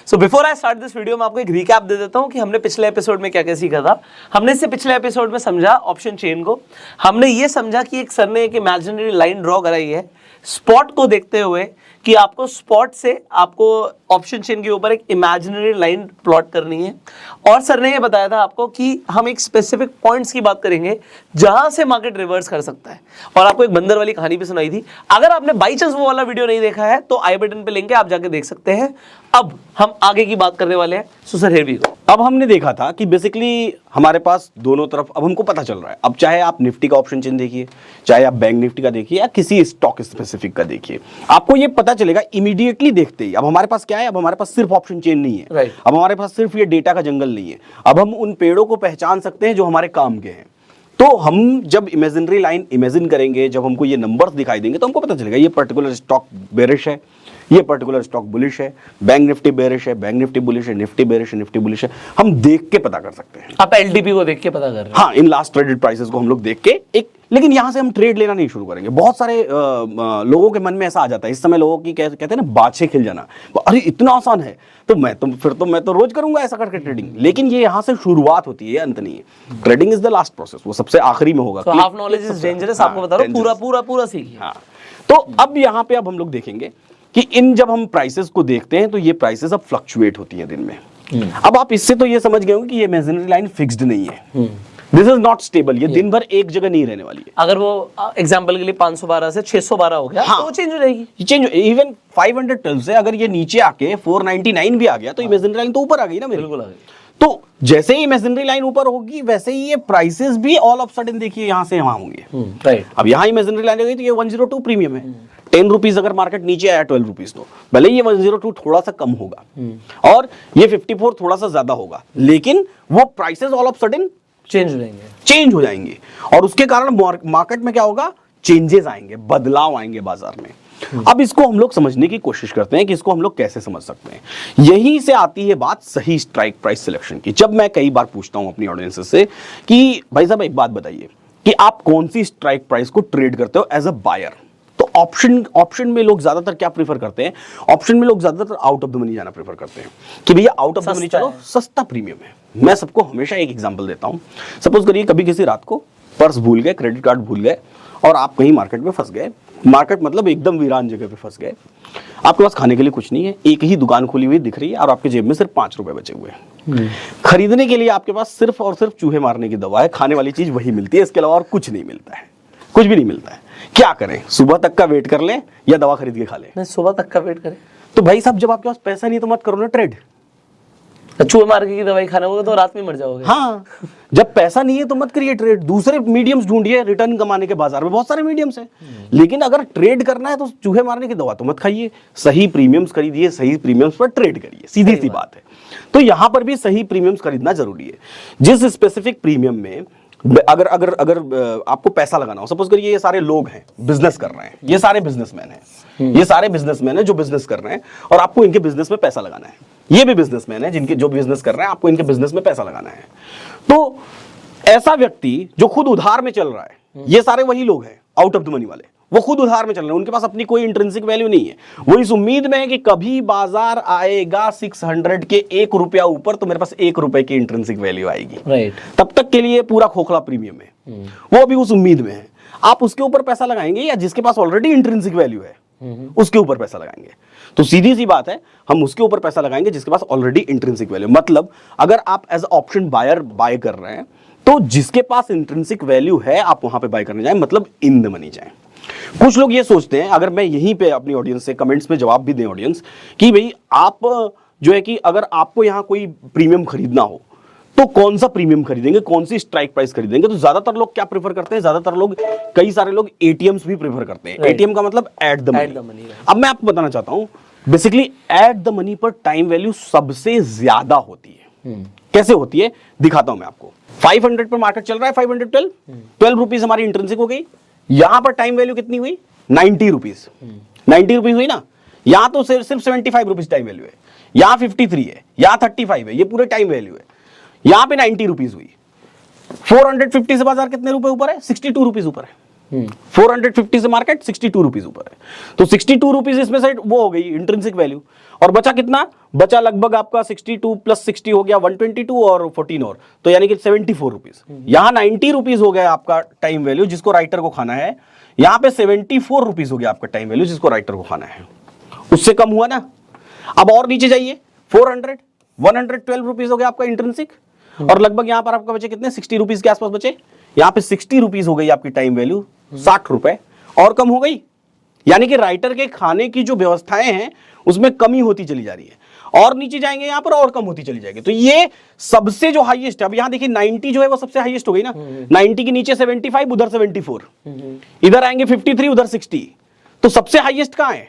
So before I start this video मैं आपको एक रिकैप दे देता हूं कि हमने पिछले एपिसोड में क्या क्या सीखा था। हमने इससे पिछले एपिसोड में समझा ऑप्शन चेन को। हमने ये समझा कि एक सर ने एक इमेजिनरी लाइन ड्रॉ कराई है स्पॉट को देखते हुए कि आपको स्पॉट से आपको ऑप्शन चेन के ऊपर एक इमेजिनरी लाइन प्लॉट करनी है। और सर ने ये बताया था आपको कि हम एक स्पेसिफिक पॉइंट्स की बात करेंगे जहां से मार्केट रिवर्स कर सकता है। और आपको एक बंदर वाली कहानी भी सुनाई थी। अगर आपने बाई चांस वो वाला वीडियो नहीं देखा है तो आई बटन पे लिंक है, आप जाके देख सकते हैं। अब हम आगे की बात करने वाले हैं। So sir here we go. अब हमने देखा था कि बेसिकली हमारे पास दोनों तरफ अब हमको पता चल रहा है। अब चाहे आप निफ्टी का ऑप्शन चेन देखिए, चाहे आप बैंक निफ्टी का देखिए या किसी स्टॉक स्पेसिफिक का देखिए, आपको ये पता चलेगा इमीडिएटली देखते ही। अब हमारे पास क्या है, अब हमारे पास सिर्फ ऑप्शन चेन नहीं है, Right. अब हमारे पास सिर्फ ये डेटा का जंगल नहीं है। अब हम उन पेड़ों को पहचान सकते हैं जो हमारे काम के हैं। तो हम जब इमेजिनरी लाइन इमेजिन करेंगे, जब हमको ये नंबर्स दिखाई देंगे तो हमको पता चलेगा ये पर्टिकुलर स्टॉक बेरिश है, ये पर्टिकुलर स्टॉक बुलिश है, बैंक निफ्टी बेरिश है, बैंक निफ्टी बुलिश है, निफ्टी बेरिश है, निफ्टी बुलिश है। हम देख के पता कर सकते हैं। आप एलटीपी को देख के पता कर रहे हैं। हाँ, इन लास्ट ट्रेडेड प्राइसेस को हम लोग देख के एक, लेकिन यहां से हम ट्रेड लेना नहीं शुरू करेंगे। बहुत सारे लोगों के मन में ऐसा आ जाता है इस समय, लोगों की कहते हैं ना बाछे खिल जाना, अरे इतना आसान है तो मैं तो रोज करूंगा ऐसा करके ट्रेडिंग। लेकिन ये यहां से शुरुआत होती है, अंत नहीं है। Trading is the last process, वो सबसे आखिरी में होगा। हाफ नॉलेज इज डेंजरस, आपको बता रहा हूं, पूरा सीखिए। हाँ, तो अब यहाँ पे अब हम लोग देखेंगे कि इन जब हम प्राइसेस को देखते हैं तो ये प्राइसेस अब फ्लक्चुएट होती हैं दिन में। अब आप इससे तो ये समझ गए होंगे कि ये इमेजिनरी लाइन फिक्स्ड नहीं है, दिस इज नॉट स्टेबल। ये दिन भर एक जगह नहीं रहने वाली है। अगर वो एग्जांपल के लिए 512 से 612 हो गया, हाँ, तो वो चेंज हो जाएगी। चेंज इवन 512 से अगर ये नीचे आके 499 भी आ गया तो इमेजिनरी लाइन तो ऊपर आ गई ना मेरी। बिल्कुल आ गई। तो जैसे ही इमेजिनरी लाइन ऊपर होगी वैसे ही ये प्राइसेस भी ऑल ऑफ सडन देखिए यहां से वहां होंगे। राइट। अब यहाँ इमेजिनरी लाइन गई तो ये 102 प्रीमियम है। 10 रुपीज अगर मार्केट नीचे आया 12 रुपीज, तो भले ये 102 थोड़ा सा कम होगा और ये 54 थोड़ा सा ज्यादा होगा, लेकिन वो prices all of sudden change हो जाएंगे। और उसके कारण मार्केट में क्या होगा, चेंजेस आएंगे, बदलाव आएंगे बाजार में। अब इसको हम लोग समझने की कोशिश करते हैं कि इसको हम लोग कैसे समझ सकते हैं। यहीं से आती है बात सही स्ट्राइक प्राइस सिलेक्शन की। जब मैं कई बार पूछता हूं अपनी ऑडियंस से कि भाई साहब एक बात बताइए कि आप कौन सी स्ट्राइक प्राइस को ट्रेड करते हो एज अ बायर, तो ऑप्शन में लोग ज्यादातर क्या प्रीफर करते हैं, ऑप्शन में लोग ज्यादातर आउट ऑफ द मनी जाना प्रीफर करते हैं कि भैया आउट ऑफ द मनी चलो, सस्ता प्रीमियम है। मैं सबको हमेशा एक एग्जांपल देता हूं। सपोज करिए कभी किसी रात को पर्स भूल गए, क्रेडिट कार्ड भूल गए और आप कहीं मार्केट में फंस गए। मार्केट मतलब एकदम वीरान जगह पे फंस गए। आपके पास खाने के लिए कुछ नहीं है, एक ही दुकान खुली हुई दिख रही है और आपके जेब में सिर्फ 5 रुपए बचे हुए हैं। खरीदने के लिए आपके पास सिर्फ और सिर्फ चूहे मारने की दवा है, खाने वाली चीज वही मिलती है, इसके अलावा और कुछ नहीं मिलता है, कुछ भी नहीं मिलता है। क्या करें, सुबह तक का वेट कर लें या दवा खरीद के खा लें? नहीं, सुबह तक का वेट करें। तो भाई साहब जब आपके पास पैसा नहीं तो मत करो ना ट्रेड। चूहे मार की दवाई खाना होगा तो रात में मर जाओगे। हाँ, जब पैसा नहीं है तो मत करिए ट्रेड, दूसरे मीडियम्स ढूंढिए रिटर्न कमाने के। बाजार में बहुत सारे मीडियम्स हैं, लेकिन अगर ट्रेड करना है तो चूहे मारने की दवा तो मत खाइए, सही प्रीमियम्स खरीदिए, सही प्रीमियम्स पर ट्रेड करिए, सीधी सी बात है। तो यहां पर भी सही प्रीमियम्स खरीदना जरूरी है। जिस स्पेसिफिक प्रीमियम में अगर अगर अगर आपको पैसा लगाना हो, सपोज करिए ये सारे लोग हैं बिजनेस कर रहे हैं, ये सारे बिजनेसमैन हैं, ये सारे बिजनेसमैन हैं जो बिजनेस कर रहे हैं और आपको इनके बिजनेस में पैसा लगाना है। ये भी बिजनेसमैन है जिनके जो बिजनेस कर रहे हैं, आपको इनके बिजनेस में पैसा लगाना है। तो ऐसा व्यक्ति जो खुद उधार में चल रहा है, ये सारे वही लोग हैं आउट ऑफ द मनी वाले, वो खुद उधार में चल रहे हैं, उनके पास अपनी कोई इंट्रिंसिक वैल्यू नहीं है। वो इस उम्मीद में है कि कभी बाजार आएगा 600 के 1 रुपया ऊपर तो मेरे पास 1 रुपए की इंट्रिंसिक वैल्यू आएगी। राइट। तब तक के लिए पूरा खोखला प्रीमियम है, वो अभी उस उम्मीद में है। आप उसके ऊपर पैसा लगाएंगे या जिसके पास ऑलरेडी इंट्रिंसिक वैल्यू है उसके ऊपर पैसा लगाएंगे? तो सीधी सी बात है, हम उसके ऊपर पैसा लगाएंगे जिसके पास ऑलरेडी इंट्रिंसिक वैल्यू। मतलब अगर आप एज ऑप्शन बायर बाय कर रहे हैं तो जिसके पास इंट्रिंसिक वैल्यू है आप वहां पे बाय करने जाएं, मतलब इन द मनी जाएं। कुछ लोग ये सोचते हैं, अगर मैं यहीं पे अपनी ऑडियंस से कमेंट्स में जवाब भी दें ऑडियंस, कि भाई आप जो है कि अगर आपको यहां कोई प्रीमियम खरीदना हो तो कौन सा प्रीमियम खरीदेंगे, कौन सी स्ट्राइक प्राइस खरीदेंगे? तो ज्यादातर लोग क्या प्रेफर करते हैं, ज्यादातर लोग, कई सारे लोग एटीएम्स भी प्रेफर करते हैं। एटीएम का मतलब एट द मनी। अब मैं आपको बताना चाहता हूं, बेसिकली एट द मनी पर टाइम वैल्यू सबसे ज्यादा होती है। कैसे होती है दिखाता हूं मैं आपको। 500 पर मार्केट चल रहा है, 512 रुपीज हमारी इंट्रिंसिक हो गई। यहां पर टाइम वैल्यू कितनी हुई, 90 रुपीज। 90 रुपीज हुई ना, यहां तो सिर्फ 75 रुपीज टाइम वैल्यू है, यहां 53 है, यहां 35 है, ये पूरे टाइम वैल्यू है। यहां पे 90 रुपीज हुई। 450 से बाजार कितने रुपए ऊपर है, 62 रुपीज ऊपर है। 450 से मार्केट 62 रुपीज ऊपर है। तो 62 रुपीज इसमें से वो हो गई इंट्रिंसिक वैल्यू, और बचा कितना, बचा लगभग आपका 62 प्लस 60 हो गया 122 और 14 और, तो यानी कि 74 रुपीज। यहाँ 90 रुपीज हो गया आपका टाइम वैल्यू जिसको राइटर को खाना है, यहाँ पे 74 रुपीज हो गया आपका टाइम वैल्यू जिसको राइटर को खाना है। उससे कम हुआ ना। अब और नीचे जाइए, 400 112 रुपीज हो गया आपका इंट्रिंसिक, और लगभग यहाँ पर आपका बचे कितने, 60 रुपीज के आसपास बचे। यहाँ पे 60 रुपीज हो गई आपकी टाइम वैल्यू, 60 रुपए और कम हो गई। यानी कि राइटर के खाने की जो व्यवस्थाएं हैं उसमें कमी होती चली जा रही है, और नीचे जाएंगे यहाँ पर और कम होती चली जाएगी। तो ये सबसे जो हाईएस्ट है, अब यहाँ देखिए 90 जो है वो सबसे हाईएस्ट हो गई ना, 90 के नीचे 75, उधर 74, इधर आएंगे 53, उधर 60, तो सबसे हाईएस्ट कहाँ है,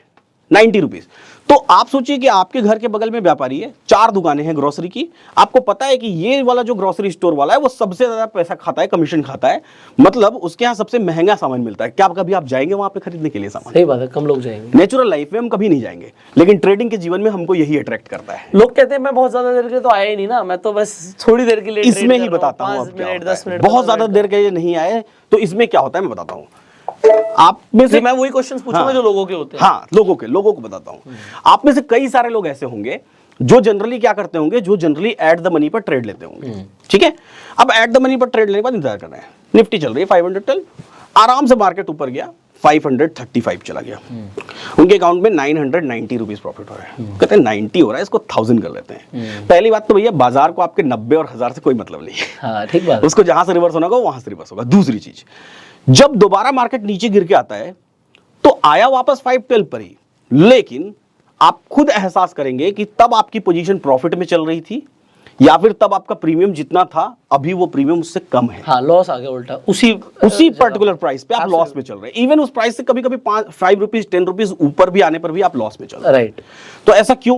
90 रुपीज। तो आप सोचिए कि आपके घर के बगल में व्यापारी है, 4 दुकानें हैं ग्रोसरी की, आपको पता है कि ये वाला जो ग्रोसरी स्टोर वाला है वो सबसे ज्यादा पैसा खाता है, कमीशन खाता है, मतलब उसके यहाँ सबसे महंगा सामान मिलता है। क्या कभी आप जाएंगे वहां पे खरीदने के लिए सामान? सही बात है, कम लोग जाएंगे। नेचुरल लाइफ में हम कभी नहीं जाएंगे, लेकिन ट्रेडिंग के जीवन में हमको यही अट्रैक्ट करता है। लोग कहते हैं मैं बहुत ज्यादा देर के लिए तो आया ही नहीं ना, मैं तो बस थोड़ी देर के लिए इसमें ही बताता हूँ, 5 मिनट 10 मिनट, बहुत ज्यादा देर के लिए नहीं आए तो इसमें क्या होता है मैं बताता हूँ। आप में से मैं वही क्वेश्चन पूछूंगा हाँ, जो लोगों के होते हैं। हाँ, लोगों को बताता हूं। आप में से कई सारे लोग ऐसे होंगे जो जनरली क्या करते होंगे, जो जनरली एट द मनी पर ट्रेड लेते होंगे, ठीक है। अब एट द मनी पर ट्रेड लेने के बाद इंतजार करना है, निफ्टी चल रही है 512, आराम से मार्केट ऊपर गया 535 चला गया, उनके अकाउंट में 990 रुपीज प्रॉफिट हो रहा है। कहते हैं 90 हो रहा है, इसको 1000 कर लेते हैं। पहली बात तो भैया बाजार को आपके 90 और 1000 से कोई मतलब नहीं है, हाँ, ठीक बात। उसको जहां से रिवर्स होना होगा वहां से रिवर्स होगा। दूसरी चीज, जब दोबारा मार्केट नीचे गिर के आता है तो आया वापस 512 पर ही, लेकिन आप खुद एहसास करेंगे कि तब आपकी पोजीशन प्रॉफिट में चल रही थी या फिर तब आपका प्रीमियम जितना था अभी वो प्रीमियम उससे कम है। हाँ, लॉस आ गया उल्टा उसी पर्टिकुलर प्राइस पे आप लॉस में चल रहे हैं। इवन उस प्राइस से कभी कभी 5 रुपीज 10 रुपीज ऊपर भी आने पर भी आप लॉस में चल रहे हैं। राइट। तो ऐसा क्यों?